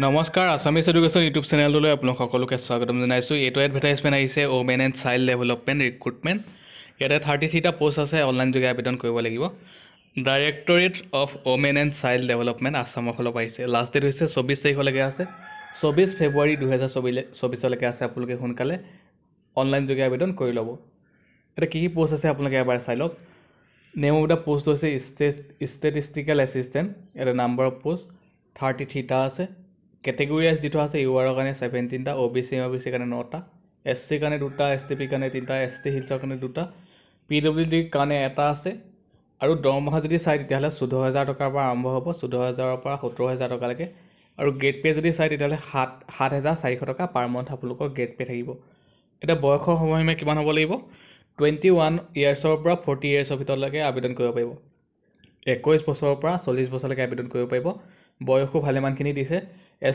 নমস্কাৰ Assamese education YouTube চেনেললৈ আপোনালোক সকলোকে স্বাগতম জনাইছোঁ। এইটো এডভাৰটাইজমেণ্ট আহিছে women and child development recruitment. ইয়াতে 33টা পোষ্ট আছে, অনলাইন যোগে আবেদন কৰিব লাগিব। Directorate of women and child development আছামৰ ফালৰ পৰা আহিছে। লাষ্ট ডেট হৈছে 24 তাৰিখলৈকে আছে, 24 ফেব্ৰুৱাৰী 2024লৈকে আছে। আপোনালোকে সোনকালে অনলাইন যোগে আবেদন কৰি ল'ব। এতিয়া কি পোষ্ট আছে আপোনালোকে এবাৰ চাই লওক। নেম অফ দ্য পোষ্ট হৈছে ষ্টেটিষ্টিকেল এছিষ্টেণ্ট। ইয়াতে নাম্বাৰ অফ পোষ্ট 33টা আছে। কেটেগৰী ৱাইজ যিটো আছে ইউআৰৰ কাৰণে 17টা, OBC MBC কাৰণে 9টা, SC কাৰণে 2টা, STP কাৰণে 3টা, ST হিলছৰ কাৰণে 2টা, PWD কাৰণে 1টা আছে। আৰু দৰমহা যদি চাই তেতিয়াহ'লে 14,000 টকাৰ পৰা আৰম্ভ হ'ব, 14,000ৰ পৰা 70,000 টকালৈকে। আৰু গেট পে যদি চাই তেতিয়াহ'লে 7,400 টকা পাৰ মান্থ আপোনালোকৰ গেট পে থাকিব। এতিয়া বয়সৰ সময়সীমা কিমান হ'ব লাগিব? 21 ইয়াৰ্ছৰ পৰা 40 ইয়াৰ্ছৰ ভিতৰলৈকে আবেদন কৰিব পাৰিব। 21 বছৰৰ পৰা 40 বছৰলৈকে আবেদন কৰিব পাৰিব। বয়সো ভালেমানখিনি দিছে।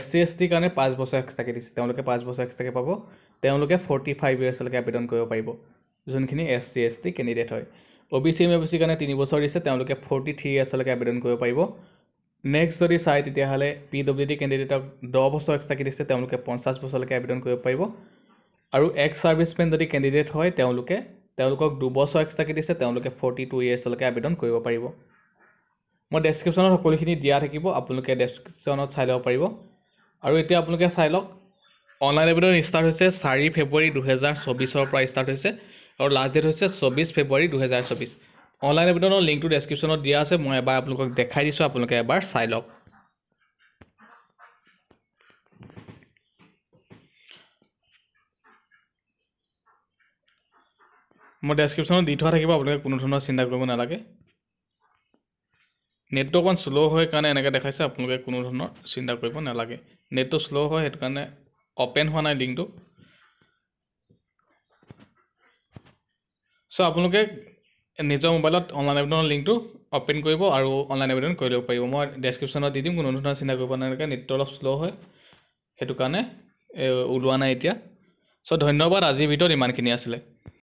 SC ST কাৰণে 5 বছৰ এক্সট্ৰাকৈ দিছে, তেওঁলোকে 5 বছৰ এক্সট্ৰাকৈ পাব। তেওঁলোকে 45 ইয়াৰ্ছলৈকে আবেদন কৰিব পাৰিব, যোনখিনি SC ST কেণ্ডিডেট হয়। OBC MBC কাৰণে 3 বছৰ দিছে, তেওঁলোকে 43 ইয়াৰ্ছলৈকে আবেদন কৰিব পাৰিব। নেক্সট যদি চাই তেতিয়াহ'লে PWD কেণ্ডিডেটক 10 বছৰ এক্সট্ৰাকৈ দিছে, তেওঁলোকে 50 বছৰলৈকে আবেদন কৰিব পাৰিব। আৰু এক্স ছাৰ্ভিচমেন যদি কেণ্ডিডেট হয় তেওঁলোকক 2 বছৰ এক্সট্ৰাকৈ দিছে, তেওঁলোকে 42 ইয়াৰ্ছলৈকে আবেদন কৰিব পাৰিব। মই ডেছক্ৰিপশ্যনত সকলোখিনি দিয়া থাকিব, আপোনালোকে ডেছক্ৰিপশ্যনত চাই ল'ব পাৰিব। আৰু এতিয়া আপোনালোকে চাই লওক, অনলাইন আবেদন ষ্টাৰ্ট হৈছে 4 ফেব্ৰুৱাৰী 2024 পৰা ষ্টাৰ্ট হৈছে, আৰু লাষ্ট ডেট হৈছে 24 ফেব্ৰুৱাৰী 2024। অনলাইন আবেদনৰ লিংকটো ডেছক্ৰিপশ্যনত দিয়া আছে, মই এবাৰ আপোনালোকক দেখাই দিছোঁ, আপোনালোকে এবাৰ চাই লওক। মই ডেছক্ৰিপশ্যনত দি থোৱা থাকিব, আপোনালোকে কোনো ধৰণৰ চিন্তা কৰিব নালাগে। নেটটো অকণমান শ্ল' হয় কাৰণে এনেকৈ দেখাইছে, আপোনালোকে কোনো ধৰণৰ চিন্তা কৰিব নালাগে। নেটটো শ্ল' হয় সেইটো কাৰণে অ'পেন হোৱা নাই লিংকটো। চ' আপোনালোকে নিজৰ মোবাইলত অনলাইন আবেদনৰ লিংকটো অ'পেন কৰিব আৰু অনলাইন আবেদন কৰি ল'ব পাৰিব। মই ডেছক্ৰিপশ্যনত দি দিম, কোনো ধৰণৰ চিন্তা কৰিব নালাগে। নেটটো অলপ শ্ল' হয় সেইটো কাৰণে ওলোৱা নাই এতিয়া। চ' ধন্যবাদ, আজিৰ ভিডিঅ'ত ইমানখিনি আছিলে।